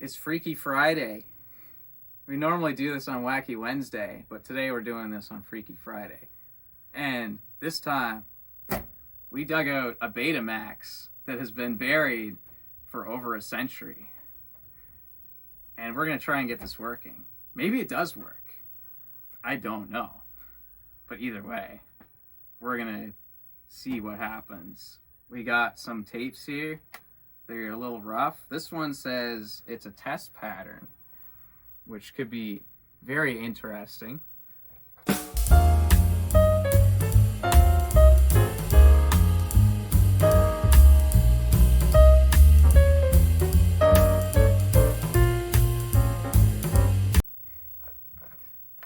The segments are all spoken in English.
It's Freaky Friday. We normally do this on Wacky Wednesday, but today we're doing this on Freaky Friday. And this time, we dug out a Betamax that has been buried for over a century. And we're going to try and get this working. Maybe it does work. I don't know. But either way, we're going to see what happens. We got some tapes here. They're a little rough. This one says it's a test pattern, which could be very interesting.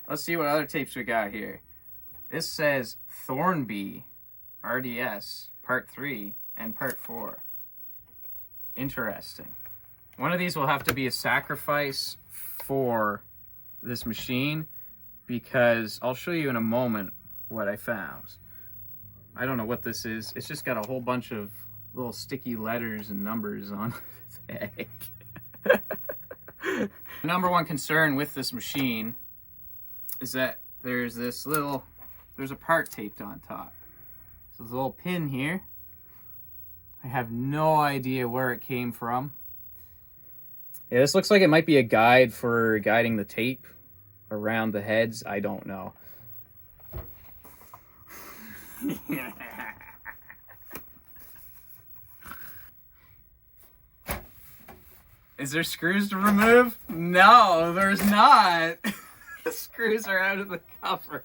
Let's see what other tapes we got here. This says Thornby RDS Part 3 and Part 4. Interesting. One of these will have to be a sacrifice for this machine because I'll show you in a moment what I found. I don't know what this is. It's just got a whole bunch of little sticky letters and numbers on the tag. Number one concern with this machine is that there's a part taped on top. So there's a little pin here. I have no idea where it came from. Yeah, this looks like it might be a guide for guiding the tape around the heads. I don't know. Is there screws to remove? No, there's not. The screws are out of the cover.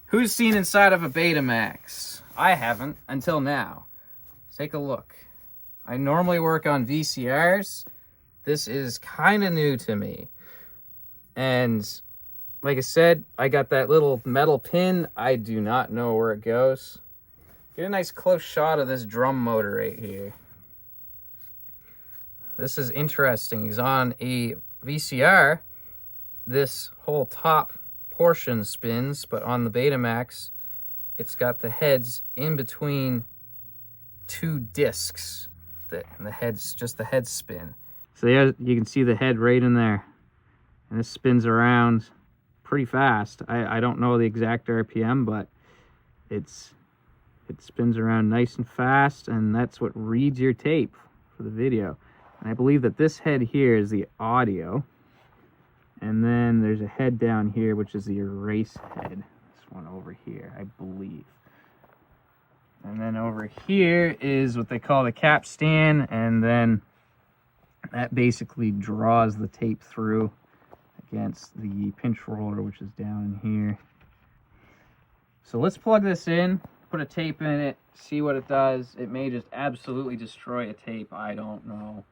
Who's seen inside of a Betamax? I haven't until now. Take a look. I normally work on VCRs. This is kind of new to me. And like I said, I got that little metal pin. I do not know where it goes. Get a nice close shot of this drum motor right here. This is interesting. He's on a VCR. This whole top portion spins, but on the Betamax, it's got the heads in between two discs. And the heads, just the heads spin. So yeah, you can see the head right in there. And this spins around pretty fast. I don't know the exact RPM, but it spins around nice and fast, and that's what reads your tape for the video. And I believe that this head here is the audio. And then there's a head down here, which is the erase head. This one over here, I believe. And then over here is what they call the cap stand, and then that basically draws the tape through against the pinch roller, which is down in here. So let's plug this in, put a tape in it, see what it does. It may just absolutely destroy a tape, I don't know.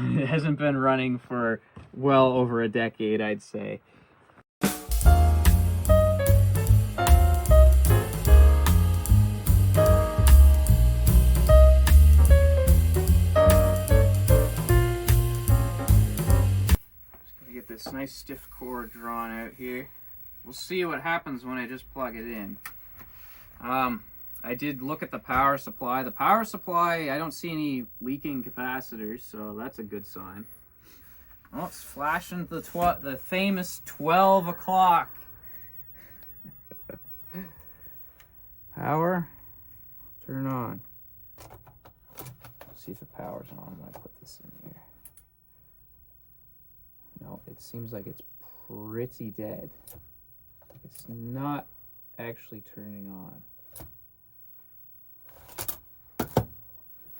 It hasn't been running for well over a decade, I'd say. This nice stiff cord drawn out here. We'll see what happens when I just plug it in. I did look at the power supply. The power supply, I don't see any leaking capacitors, so that's a good sign. Well, it's flashing the famous 12 o'clock. Power, turn on. Let's see if the power's on when I put this in here. No, it seems like it's pretty dead. It's not actually turning on.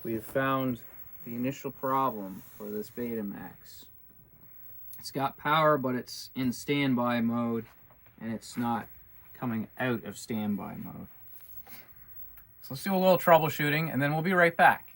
We have found the initial problem for this Betamax. It's got power, but it's in standby mode, and it's not coming out of standby mode. So let's do a little troubleshooting, and then we'll be right back.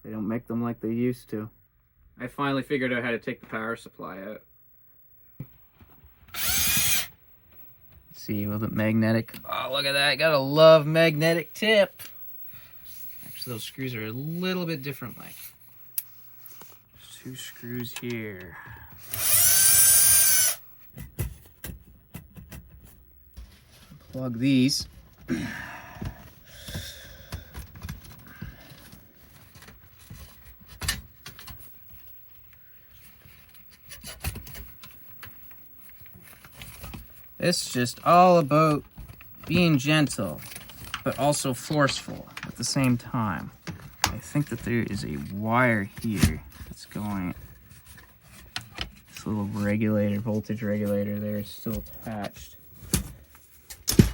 They don't make them like they used to. I finally figured out how to take the power supply out. Let's see, with it magnetic. Oh, look at that. I gotta love magnetic tip. Actually, those screws are a little bit different like. There's 2 screws here. Plug these. It's just all about being gentle, but also forceful at the same time. I think that there is a wire here that's going. This little regulator, voltage regulator there is still attached. Should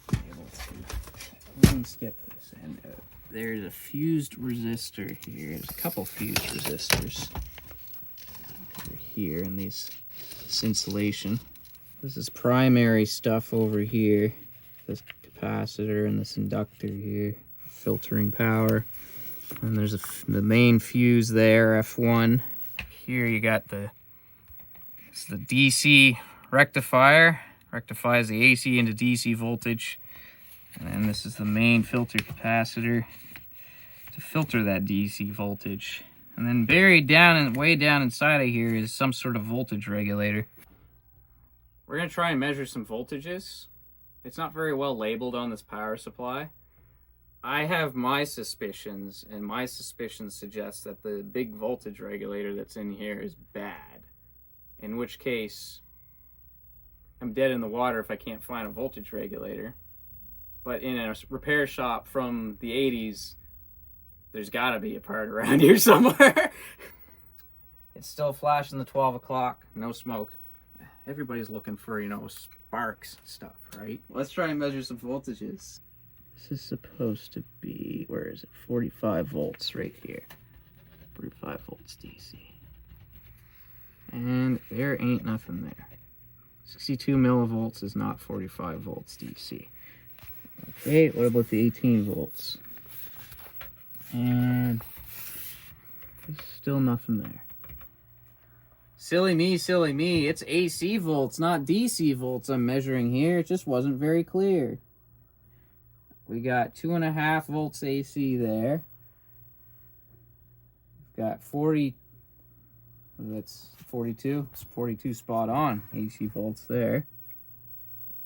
be able to at least get this end out. There's a fused resistor here. There's a couple fused resistors. They're here in this insulation. This is primary stuff over here. This capacitor and this inductor here, filtering power. And there's the main fuse there, F1. Here you got the DC rectifier. Rectifies the AC into DC voltage. And then this is the main filter capacitor to filter that DC voltage. And then buried down and way down inside of here is some sort of voltage regulator. We're going to try and measure some voltages. It's not very well labeled on this power supply. I have my suspicions, and my suspicions suggest that the big voltage regulator that's in here is bad. In which case, I'm dead in the water if I can't find a voltage regulator. But in a repair shop from the 80s, there's got to be a part around here somewhere. It's still flashing the 12 o'clock, no smoke. Everybody's looking for, you know, sparks and stuff, right? Let's try and measure some voltages. This is supposed to be, where is it? 45 volts right here. 45 volts DC. And there ain't nothing there. 62 millivolts is not 45 volts DC. Okay, what about the 18 volts? And there's still nothing there. Silly me, it's AC volts, not DC volts I'm measuring here. It just wasn't very clear. We got 2.5 volts AC there. We've got 40, that's 42. It's 42 spot on AC volts there.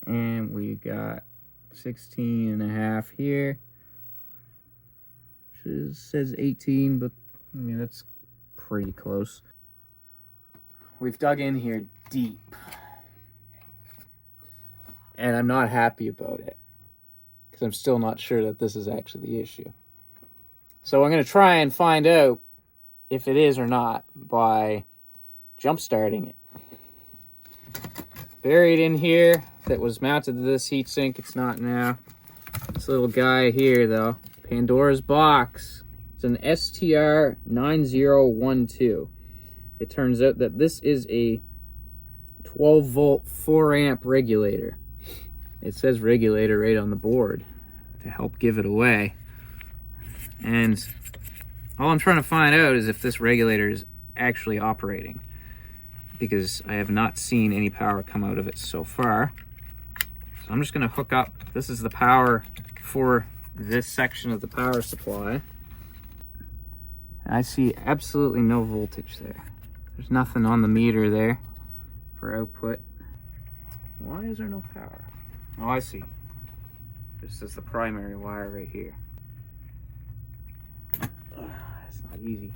And we got 16.5 here. Which says 18, but I mean, that's pretty close. We've dug in here deep. And I'm not happy about it. Because I'm still not sure that this is actually the issue. So I'm going to try and find out if it is or not by jump starting it. Buried in here that was mounted to this heatsink. It's not now. This little guy here though. Pandora's box. It's an STR9012. It turns out that this is a 12 volt 4 amp regulator. It says regulator right on the board to help give it away. And all I'm trying to find out is if this regulator is actually operating, because I have not seen any power come out of it so far. So I'm just going to hook up. This is the power for this section of the power supply. And I see absolutely no voltage there. There's nothing on the meter there for output. Why is there no power? Oh, I see. This is the primary wire right here. It's not easy.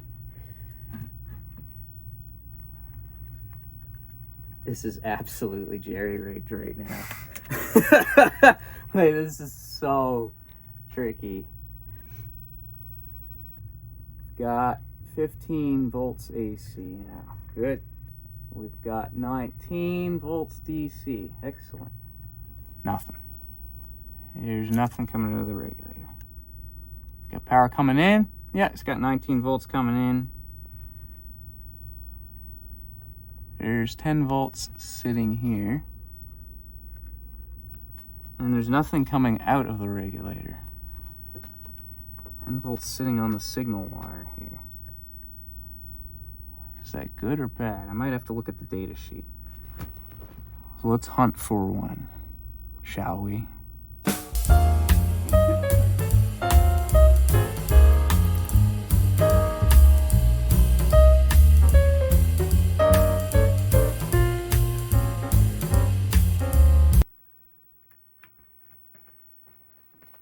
This is absolutely jerry-rigged right now. Wait, this is so tricky. Got 15 volts AC now. Good. We've got 19 volts DC. Excellent. Nothing. There's nothing coming out of the regulator. Got power coming in. Yeah, it's got 19 volts coming in. There's 10 volts sitting here. And there's nothing coming out of the regulator. 10 volts sitting on the signal wire here. Is that good or bad? I might have to look at the data sheet. So let's hunt for one, shall we?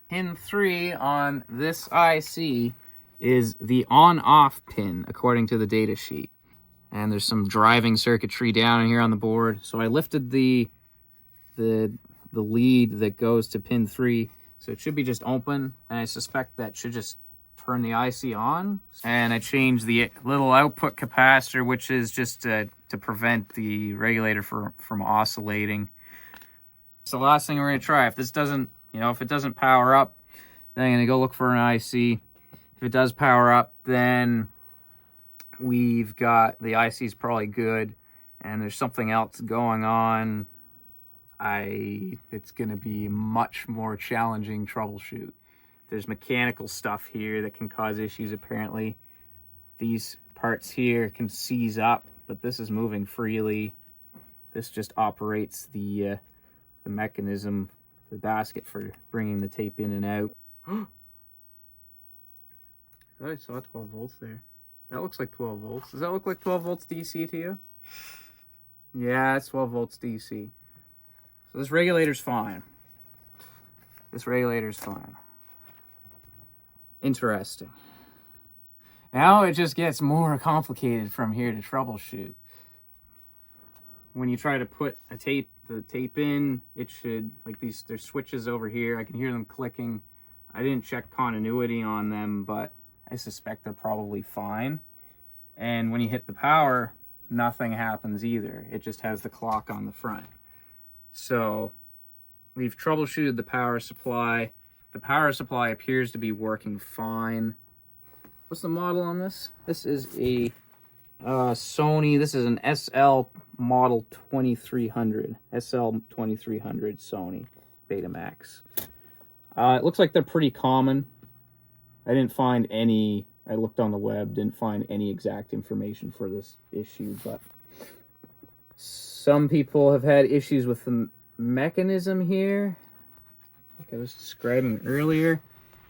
Pin 3 on this IC is the on-off pin, according to the data sheet. And there's some driving circuitry down here on the board. So I lifted the lead that goes to pin 3, so it should be just open, and I suspect that should just turn the IC on. And I changed the little output capacitor, which is just to prevent the regulator from oscillating. So the last thing we're going to try, if this doesn't, if it doesn't power up, then I'm going to go look for an IC. If it does power up, then we've got the IC's probably good, and there's something else going on. It's going to be much more challenging troubleshoot. There's mechanical stuff here that can cause issues apparently. These parts here can seize up, but this is moving freely. This just operates the mechanism, the basket for bringing the tape in and out. I thought I saw 12 volts there. That looks like 12 volts. Does that look like 12 volts DC to you? Yeah, it's 12 volts DC. So this regulator's fine. This regulator's fine. Interesting. Now it just gets more complicated from here to troubleshoot. When you try to put the tape in, it should, like there's switches over here. I can hear them clicking. I didn't check continuity on them, but I suspect they're probably fine. And when you hit the power, nothing happens either. It just has the clock on the front. So we've troubleshooted the power supply. The power supply appears to be working fine. What's the model on this? This is a Sony. This is an SL model 2300. SL 2300 Sony Betamax. It looks like they're pretty common. I didn't find any. I looked on the web, didn't find any exact information for this issue, but some people have had issues with the mechanism here, like I was describing earlier.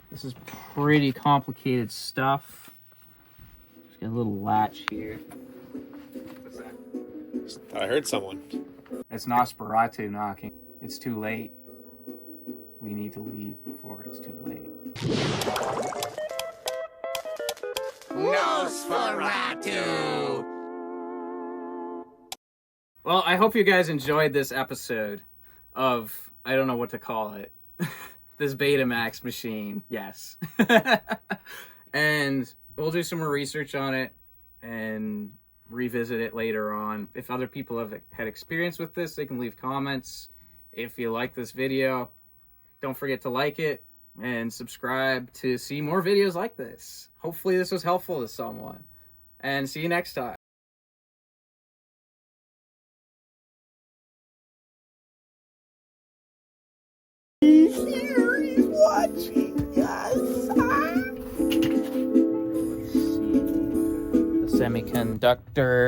This is pretty complicated stuff. Just got a little latch here. What's that? I heard someone. It's Nosferatu knocking. It's too late. We need to leave before it's too late. Nosferatu! Well, I hope you guys enjoyed this episode of, I don't know what to call it, this Betamax machine. Yes. And we'll do some more research on it and revisit it later on. If other people have had experience with this, they can leave comments. If you like this video, don't forget to like it and subscribe to see more videos like this. Hopefully this was helpful to someone. And see you next time. Here he's watching us. The semiconductor.